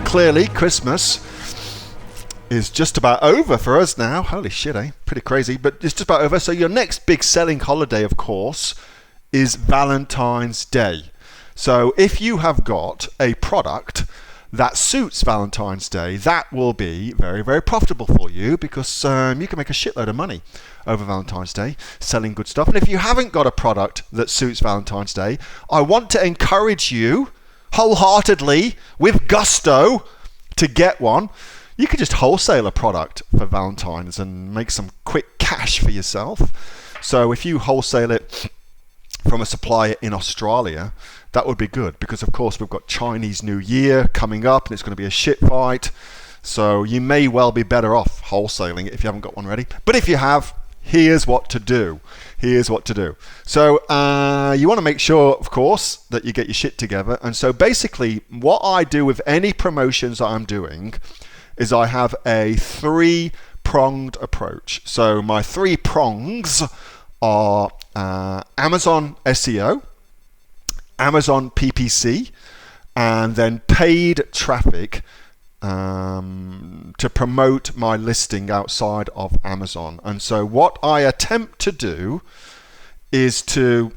clearly Christmas is just about over for us now. Holy shit, eh? Pretty crazy, but it's just about over. So your next big selling holiday, of course, is Valentine's Day. So if you have got a product that suits Valentine's Day, that will be very, very profitable for you, because you can make a shitload of money over Valentine's Day selling good stuff. And if you haven't got a product that suits Valentine's Day, I want to encourage you wholeheartedly, with gusto, to get one. You could just wholesale a product for Valentine's and make some quick cash for yourself. So if you wholesale it from a supplier in Australia, that would be good, because of course we've got Chinese New Year coming up and it's going to be a shit fight. So you may well be better off wholesaling it if you haven't got one ready. But if you have, here's what to do. Here's what to do. So you want to make sure, of course, that you get your shit together. And so basically what I do with any promotions that I'm doing is I have a three-pronged approach. So my three prongs are Amazon SEO, Amazon PPC, and then paid traffic to promote my listing outside of Amazon. And so what I attempt to do is to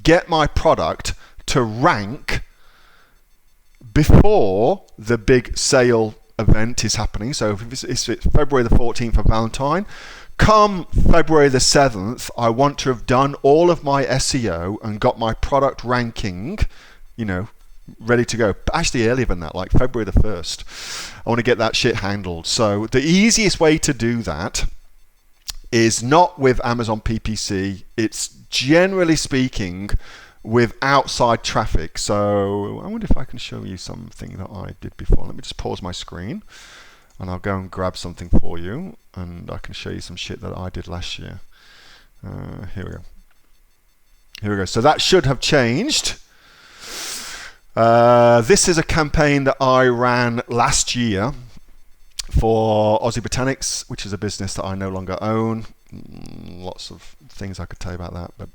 get my product to rank before the big sale event is happening. So if it's February the 14th for Valentine, come February the 7th, I want to have done all of my SEO and got my product ranking, ready to go. But actually earlier than that, like February the 1st, I want to get that shit handled. So the easiest way to do that is not with Amazon PPC. It's generally speaking with outside traffic. So I wonder if I can show you something that I did before. Let me just pause my screen and I'll go and grab something for you, and I can show you some shit that I did last year. Here we go. Here we go. So that should have changed. This is a campaign that I ran last year for Aussie Botanics, which is a business that I no longer own. Lots of things I could tell you about that, but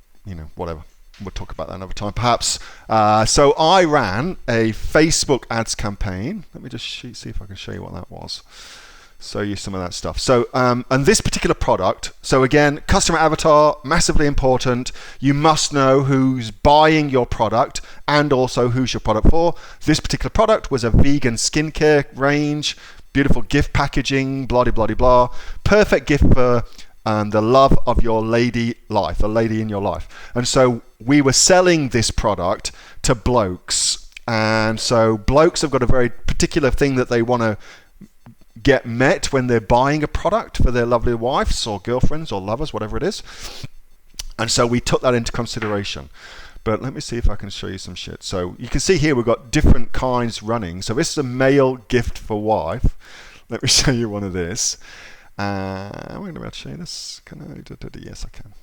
whatever. We'll talk about that another time, perhaps. So I ran a Facebook ads campaign. Let me just see if I can show you what that was. Show you some of that stuff. So, and this particular product, so again, customer avatar, massively important. You must know who's buying your product and also who's your product for. This particular product was a vegan skincare range, beautiful gift packaging, blah, blah, blah, blah. Perfect gift for the love of your lady life, the lady in your life. And so we were selling this product to blokes. And so blokes have got a very particular thing that they want to get met when they're buying a product for their lovely wives or girlfriends or lovers, whatever it is. And so we took that into consideration. But let me see if I can show you some shit. So you can see here we've got different kinds running. So this is a male gift for wife. Let me show you one of this. I'm going to be able to show you this. Can I? Yes, I can.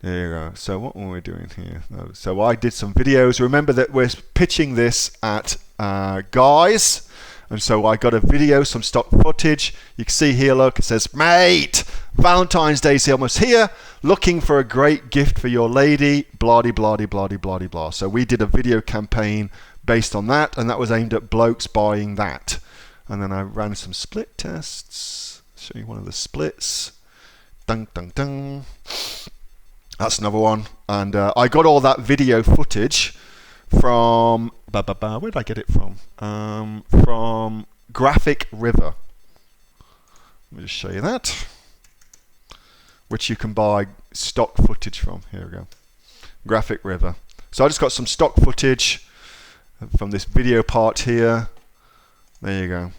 There you go. So what were we doing here? So I did some videos. Remember that we're pitching this at Guys. And so I got a video, some stock footage. You can see here, look, it says, mate, Valentine's Day's almost here. Looking for a great gift for your lady, blah, blah, blah, blah, blah, blah. So we did a video campaign based on that, and that was aimed at blokes buying that. And then I ran some split tests. Show you one of the splits. Dun, dun, dun. That's another one. And I got all that video footage from, where did I get it from? From Graphic River. Let me just show you that. Which you can buy stock footage from. Here we go. Graphic River. So I just got some stock footage from this video part here. There you go.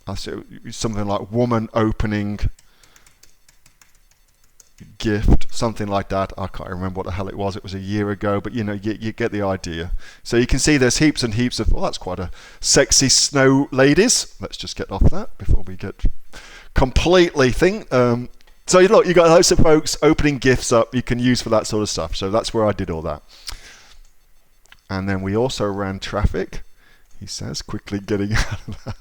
I see something like woman opening gift, something like that. I can't remember what the hell it was. It was a year ago, but you get the idea. So you can see there's heaps and heaps of, well, that's quite a sexy snow ladies. Let's just get off that before we get completely so look, you got loads of folks opening gifts up you can use for that sort of stuff. So that's where I did all that. And then we also ran traffic, he says, quickly getting out of that.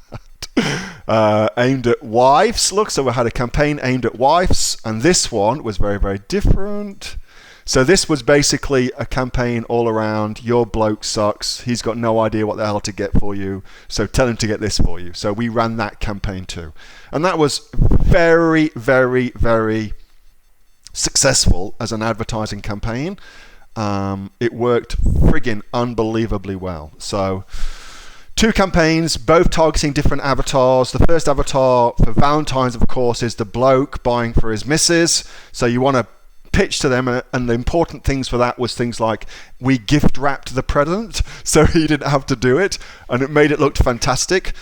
Aimed at wives. Look, so we had a campaign aimed at wives, and this one was very, very different. So this was basically a campaign all around, your bloke sucks, he's got no idea what the hell to get for you, so tell him to get this for you. So we ran that campaign too. And that was very, very, very successful as an advertising campaign. It worked friggin' unbelievably well. So 2 campaigns, both targeting different avatars. The first avatar for Valentine's, of course, is the bloke buying for his missus. So you want to pitch to them, and the important things for that was things like we gift wrapped the present, so he didn't have to do it, and it made it look fantastic.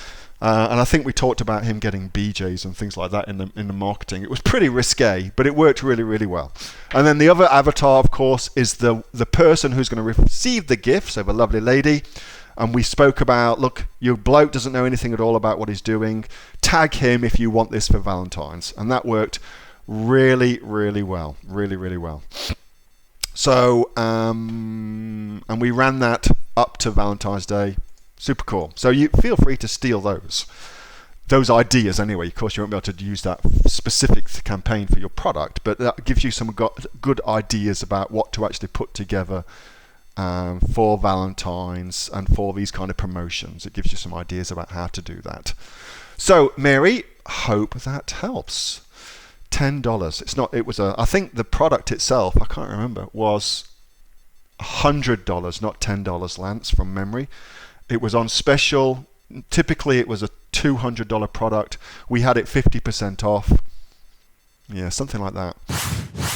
And I think we talked about him getting BJs and things like that in the marketing. It was pretty risque, but it worked really, really well. And then the other avatar, of course, is the person who's going to receive the gift, so the lovely lady. And we spoke about, look, your bloke doesn't know anything at all about what he's doing. Tag him if you want this for Valentine's. And that worked really, really well. Really, really well. So, and we ran that up to Valentine's Day. Super cool. So you feel free to steal those ideas anyway. Of course, you won't be able to use that specific campaign for your product, but that gives you some good ideas about what to actually put together for Valentine's and for these kind of promotions. It gives you some ideas about how to do that. So, Mary, hope that helps. $10. It's not. It was I think the product itself, I can't remember, was $100, not $10, Lance, from memory. It was on special. Typically, it was a $200 product. We had it 50% off. Yeah, something like that.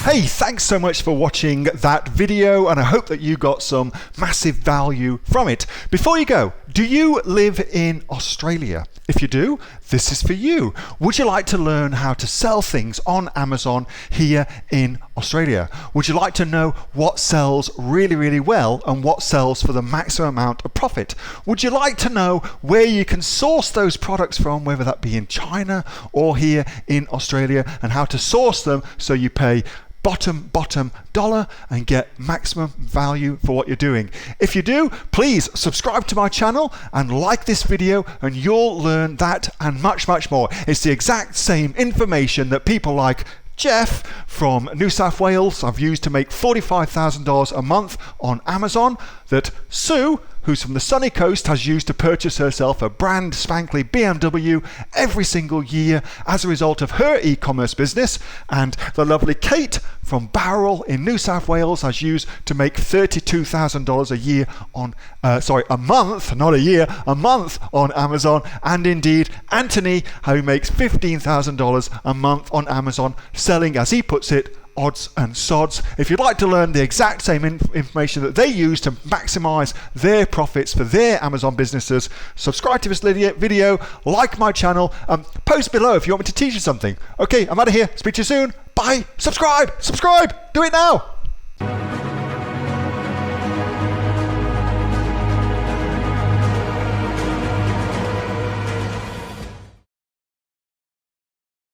Hey, thanks so much for watching that video, and I hope that you got some massive value from it. Before you go, do you live in Australia? If you do, this is for you. Would you like to learn how to sell things on Amazon here in Australia? Would you like to know what sells really, really well and what sells for the maximum amount of profit? Would you like to know where you can source those products from, whether that be in China or here in Australia, and how to source them so you pay bottom dollar and get maximum value for what you're doing? If you do, please subscribe to my channel and like this video, and you'll learn that and much, much more. It's the exact same information that people like Jeff from New South Wales have used to make $45,000 a month on Amazon, that Sue, who's from the sunny coast, has used to purchase herself a brand spankly BMW every single year as a result of her e-commerce business, and the lovely Kate from Bowral in New South Wales has used to make $32,000 a year on, a month, not a year, a month on Amazon, and indeed Anthony, who makes $15,000 a month on Amazon, selling, as he puts it, odds and sods. If you'd like to learn the exact same information that they use to maximize their profits for their Amazon businesses, subscribe to this video, like my channel, post below if you want me to teach you something. Okay, I'm out of here. Speak to you soon. Bye. Subscribe. Do it now.